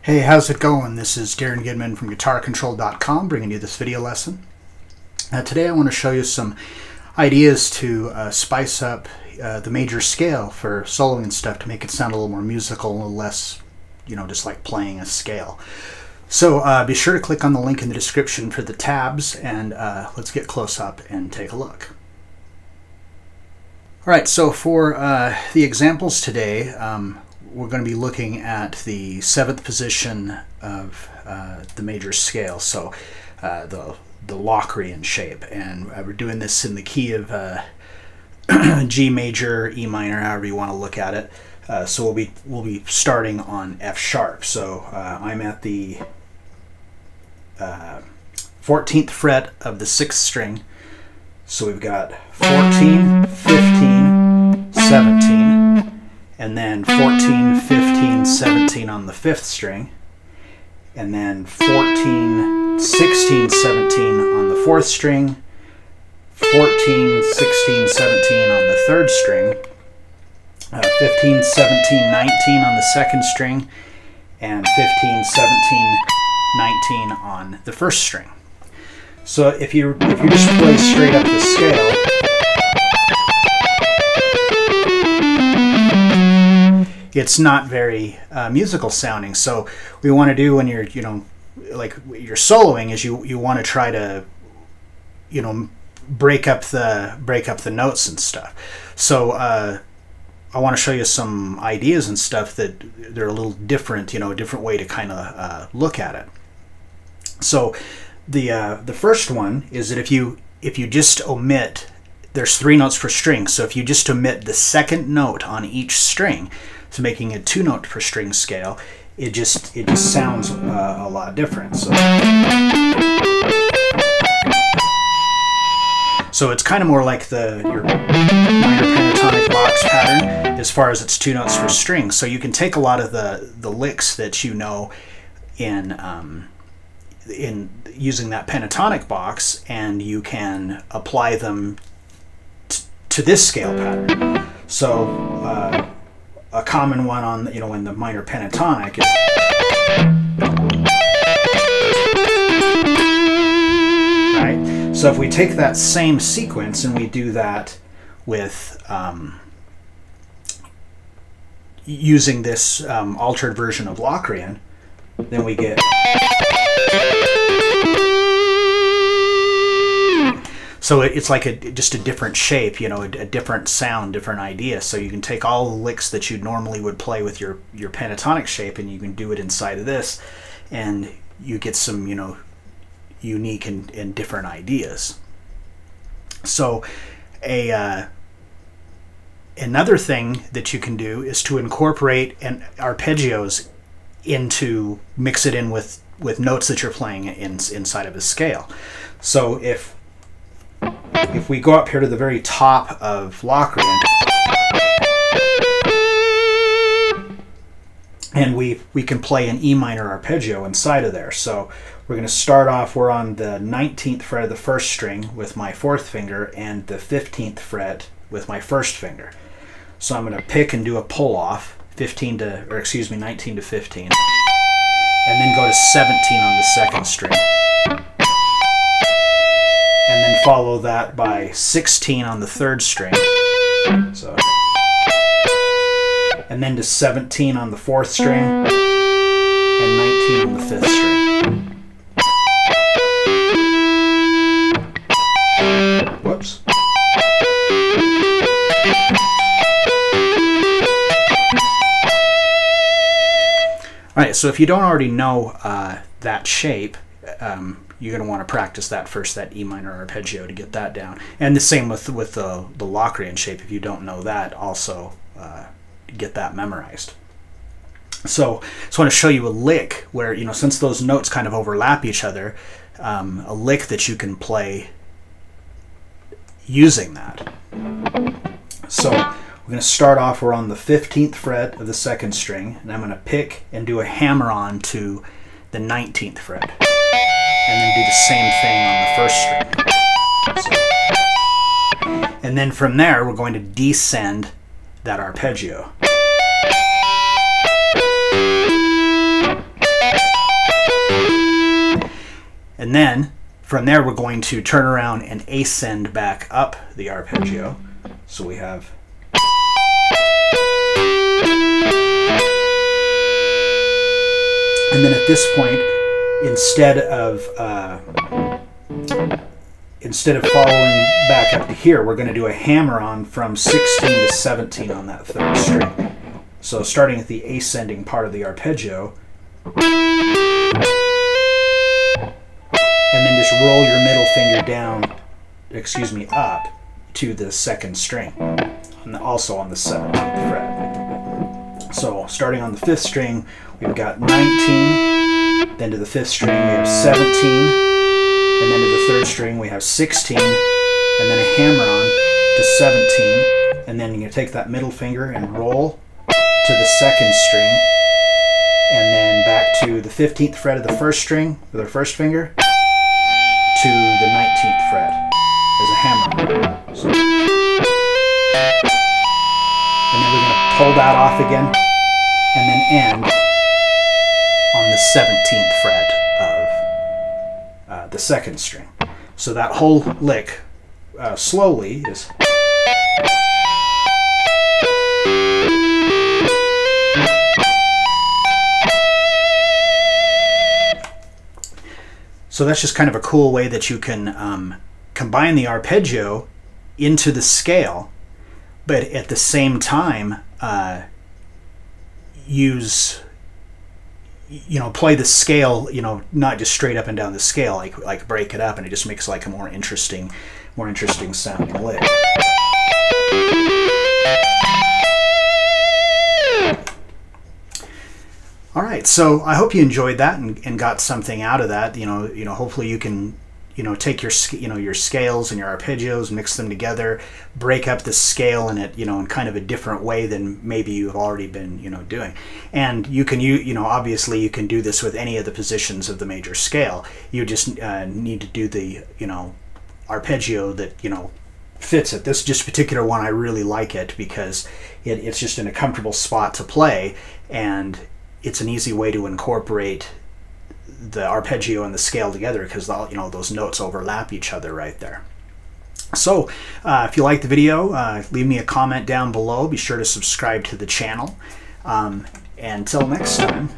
Hey, how's it going? This is Darin Goodman from GuitarControl.com bringing you this video lesson. Today I want to show you some ideas to spice up the major scale for soloing and stuff to make it sound a little more musical, a little less, just like playing a scale. So be sure to click on the link in the description for the tabs, and let's get close up and take a look. Alright, so for the examples today, we're going to be looking at the 7th position of the major scale, so the Locrian shape, and we're doing this in the key of G major, E minor, however you want to look at it. So we'll be starting on F sharp. So I'm at the 14th fret of the 6th string. So we've got 14, 15, 17. And then 14, 15, 17 on the 5th string, and then 14, 16, 17 on the 4th string, 14, 16, 17 on the 3rd string, 15, 17, 19 on the 2nd string, and 15, 17, 19 on the 1st string. So if you just play straight up the scale, it's not very musical sounding. So what we want to do when you're like you're soloing is you want to try to break up the notes and stuff. So I want to show you some ideas and stuff that they're a little different, a different way to kind of look at it. So the first one is that if you just omit, there's 3 notes per string. So if you just omit the 2nd note on each string, so making a 2-note per string scale, it just sounds a lot different. So it's kind of more like your minor pentatonic box pattern as far as its 2 notes per string. So you can take a lot of the licks that you know in using that pentatonic box, and you can apply them to this scale pattern. So a common one on in the minor pentatonic is right. So if we take that same sequence and we do that with using this altered version of Locrian, then we get. So it's like just a different shape, a different sound, different idea. So you can take all the licks that you normally would play with your pentatonic shape, and you can do it inside of this, and you get some, unique and different ideas. So another thing that you can do is to incorporate arpeggios mix it in with notes that you're playing inside of a scale. So if we go up here to the very top of Locrian, and we can play an E minor arpeggio inside of there. So we're going to start off, we're on the 19th fret of the 1st string with my 4th finger and the 15th fret with my 1st finger. So I'm going to pick and do a pull off, 19 to 15, and then go to 17 on the 2nd string. And then follow that by 16 on the 3rd string. So, and then to 17 on the 4th string, and 19 on the 5th string. Whoops. Alright, so if you don't already know that shape, you're going to want to practice that first, that E minor arpeggio, to get that down. And the same with the Locrian shape. If you don't know that, also get that memorized. So I just want to show you a lick where, since those notes kind of overlap each other, a lick that you can play using that. So we're going to start off, we're on the 15th fret of the 2nd string, and I'm going to pick and do a hammer on to the 19th fret. And then do the same thing on the 1st string. So, and then from there, we're going to descend that arpeggio. And then from there we're going to turn around and ascend back up the arpeggio. So we have and then at this point, instead of following back up to here, we're going to do a hammer-on from 16 to 17 on that third string. So starting at the ascending part of the arpeggio, and then just roll your middle finger down, up to the second string, also on the 17th fret. So starting on the 5th string, we've got 19, then to the 5th string we have 17, and then to the 3rd string we have 16, and then a hammer-on to 17, and then you're going to take that middle finger and roll to the 2nd string, and then back to the 15th fret of the 1st string with our 1st finger, to the 19th fret as a hammer-on. So, and then we're going to pull that off again, and then end on the 17th fret of the 2nd string. So that whole lick slowly is. So that's just kind of a cool way that you can combine the arpeggio into the scale, but at the same time play the scale, not just straight up and down the scale, like break it up, and it just makes like a more interesting sounding lick. All right, so I hope you enjoyed that and got something out of that. Hopefully you can take your scales and your arpeggios, mix them together, break up the scale in it, in kind of a different way than maybe you've already been, doing. And you can, obviously you can do this with any of the positions of the major scale. You just need to do the, arpeggio that, fits it. This just particular one, I really like it because it's just in a comfortable spot to play, and it's an easy way to incorporate the arpeggio and the scale together because those notes overlap each other right there. So if you like the video, leave me a comment down below. Be sure to subscribe to the channel. Until next time.